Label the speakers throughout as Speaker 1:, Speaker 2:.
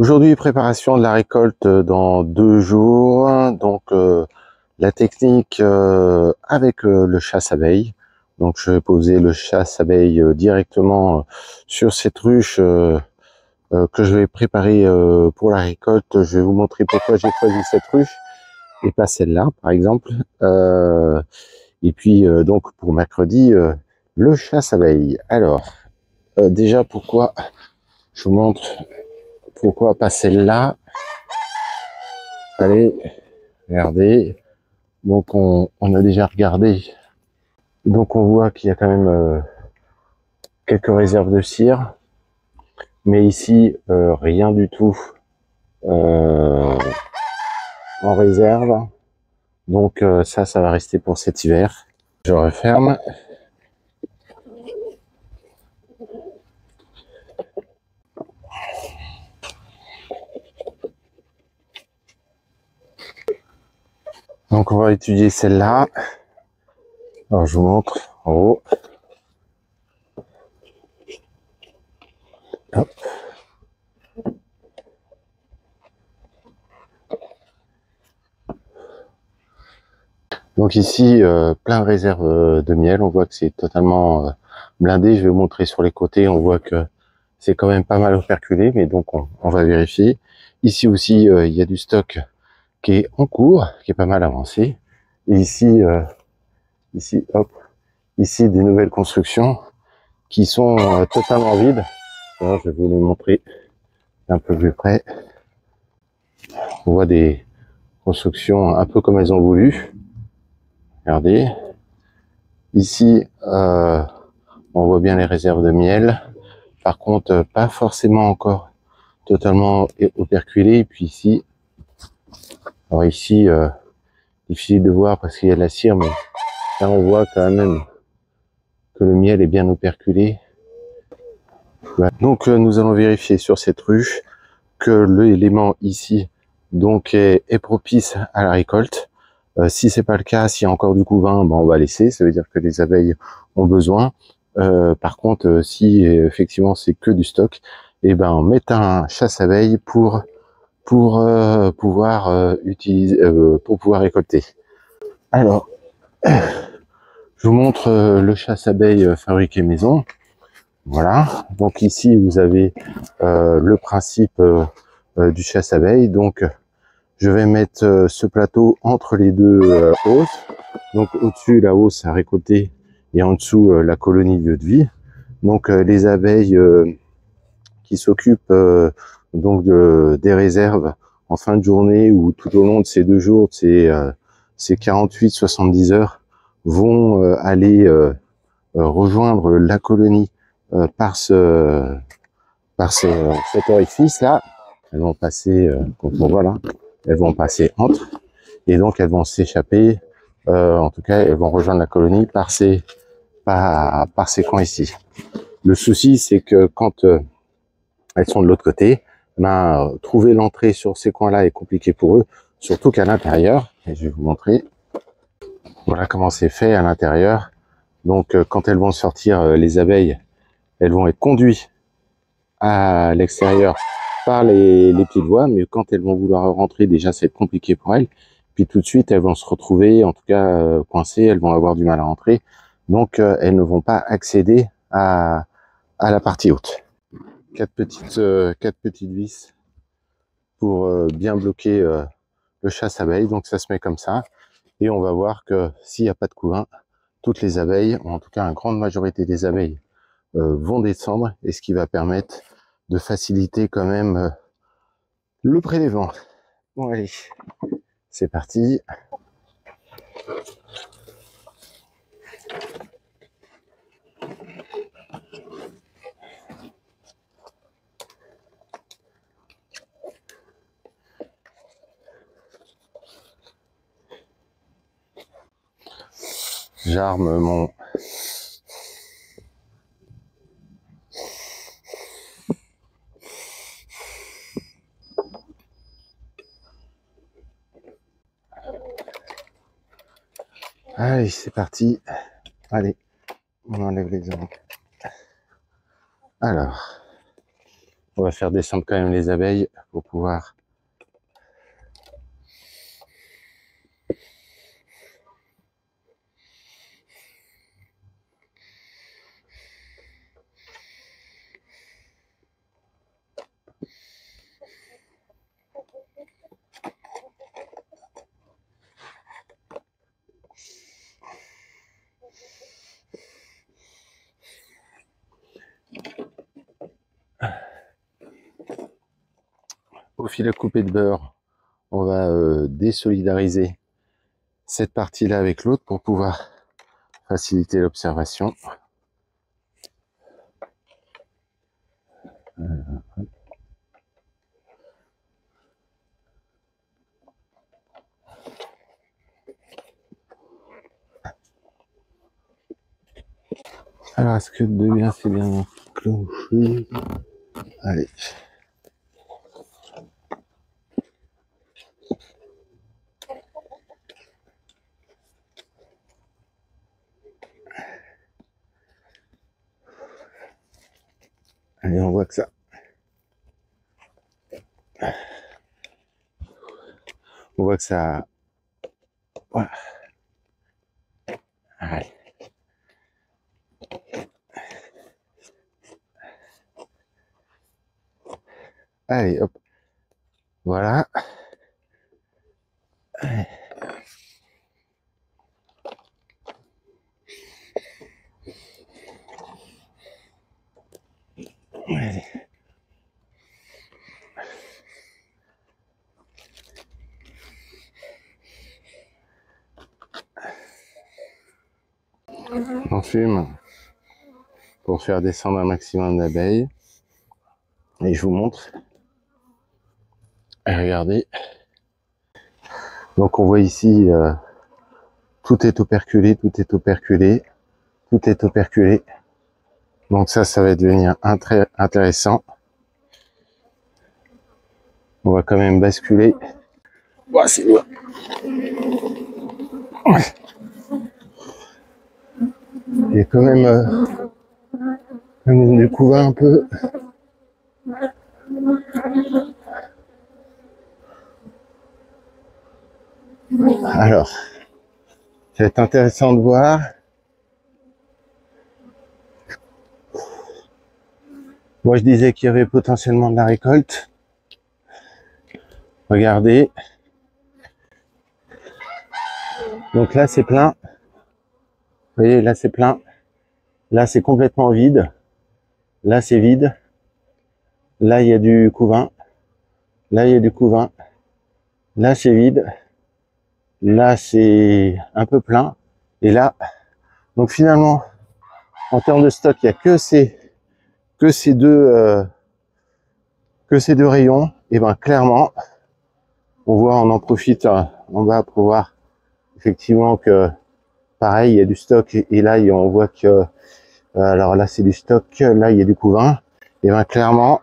Speaker 1: Aujourd'hui, préparation de la récolte dans 2 jours. Donc, la technique avec le chasse-abeille. Donc, je vais poser le chasse-abeille directement sur cette ruche que je vais préparer pour la récolte. Je vais vous montrer pourquoi j'ai choisi cette ruche et pas celle-là, par exemple. Et puis, donc, pour mercredi, le chasse-abeille. Alors, déjà, pourquoi je vous montre pourquoi pas celle-là. Allez, regardez. Donc on a déjà regardé. Donc on voit qu'il y a quand même quelques réserves de cire. Mais ici, rien du tout en réserve. Donc ça va rester pour cet hiver. Je referme. Donc on va étudier celle-là. Alors je vous montre en haut. Hop. Donc ici, plein de réserves de miel. On voit que c'est totalement blindé. Je vais vous montrer sur les côtés. On voit que c'est quand même pas mal operculé, mais donc on va vérifier. Ici aussi, il y a du stock qui est en cours, qui est pas mal avancé. Et ici, hop, ici des nouvelles constructions qui sont totalement vides. Alors, je vais vous les montrer un peu plus près. On voit des constructions un peu comme elles ont voulu. Regardez. Ici, on voit bien les réserves de miel. Par contre, pas forcément encore totalement operculé. Et puis ici, alors ici, difficile de voir parce qu'il y a de la cire, mais là on voit quand même que le miel est bien operculé. Voilà. Donc nous allons vérifier sur cette ruche que l'élément ici donc est propice à la récolte. Si c'est pas le cas, s'il y a encore du couvain, ben on va laisser. Ça veut dire que les abeilles ont besoin. Par contre, si effectivement c'est que du stock, et ben on met un chasse-abeille pour pouvoir utiliser, pour pouvoir récolter. Alors, je vous montre le chasse-abeille fabriqué maison. Voilà. Donc ici vous avez le principe du chasse-abeille. Donc je vais mettre ce plateau entre les deux hausses. Donc au-dessus la hausse à récolter et en dessous la colonie lieu de vie. Donc les abeilles qui s'occupent donc des réserves en fin de journée ou tout au long de ces 2 jours, ces 48-70 heures, vont aller rejoindre la colonie par cet orifice là. Elles vont passer, quand on voit là, elles vont passer entre, et donc elles vont s'échapper. En tout cas, elles vont rejoindre la colonie par ces coins ici. Le souci, c'est que quand elles sont de l'autre côté, ben, trouver l'entrée sur ces coins-là est compliqué pour eux, surtout qu'à l'intérieur, et je vais vous montrer, voilà comment c'est fait à l'intérieur. Donc quand elles vont sortir, les abeilles, elles vont être conduites à l'extérieur par les petites voies, mais quand elles vont vouloir rentrer, déjà c'est compliqué pour elles. Puis tout de suite, elles vont se retrouver, en tout cas coincées, elles vont avoir du mal à rentrer. Donc elles ne vont pas accéder à la partie haute. Quatre petites vis pour bien bloquer le chasse-abeille. Donc ça se met comme ça. Et on va voir que s'il n'y a pas de couvain, toutes les abeilles, ou en tout cas une grande majorité des abeilles, vont descendre, et ce qui va permettre de faciliter quand même le prélèvement. Bon allez, c'est parti. J'arme mon allez, c'est parti. Allez, on enlève les angles. Alors, On va faire descendre quand même les abeilles pour pouvoir... Au fil à couper de beurre, on va désolidariser cette partie-là avec l'autre pour pouvoir faciliter l'observation. Alors, est-ce que de bien c'est bien cloché? Allez. Allez, on voit que ça. On voit que ça... Voilà. Allez. Allez, hop. Voilà. Allez. Allez. On fume pour faire descendre un maximum d'abeilles. Et je vous montre. Et regardez. Donc on voit ici, tout est operculé, tout est operculé, tout est operculé. Donc ça va devenir très intéressant. On va quand même basculer. Oh, c'est lourd. Il y a quand même du couvain un peu. Alors, ça va être intéressant de voir. Moi, je disais qu'il y avait potentiellement de la récolte. Regardez. Donc là, c'est plein. Vous voyez, là, c'est plein. Là, c'est complètement vide. Là, c'est vide. Là, il y a du couvain. Là, il y a du couvain. Là, c'est vide. Là, c'est un peu plein. Et là, donc finalement, en termes de stock, il n'y a que ces deux rayons. Et ben clairement, on voit, on en profite. On va pouvoir effectivement que pareil, il y a du stock. Et là, on voit que alors là, c'est du stock. Là, il y a du couvain. Et ben clairement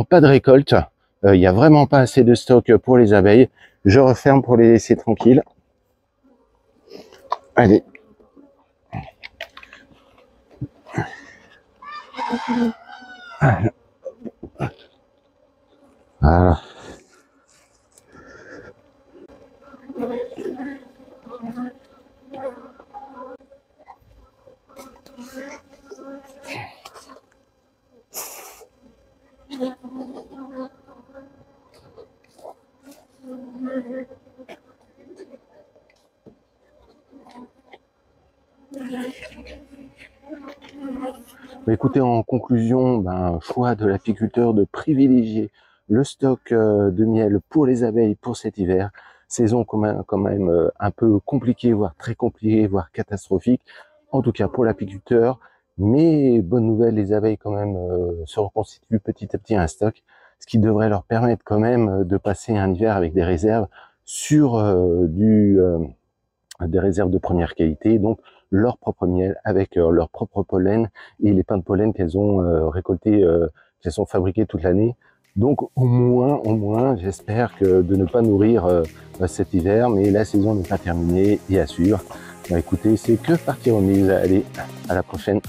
Speaker 1: pas de récolte. Il n'y a vraiment pas assez de stock pour les abeilles. Je referme pour les laisser tranquilles. Allez. Voilà. Écoutez, en conclusion, choix de l'apiculteur de privilégier le stock de miel pour les abeilles pour cet hiver. Saison quand même un peu compliquée, voire très compliquée, voire catastrophique. En tout cas pour l'apiculteur. Mais bonne nouvelle, les abeilles quand même se reconstituent petit à petit un stock, ce qui devrait leur permettre quand même de passer un hiver avec des réserves sur des réserves de première qualité, donc leur propre miel avec leur propre pollen et les pains de pollen qu'elles ont récoltés, qu'elles sont fabriqués toute l'année. Donc au moins, j'espère que de ne pas nourrir cet hiver, mais la saison n'est pas terminée et assure. Bah écoutez, c'est que partie remise. Allez, à la prochaine.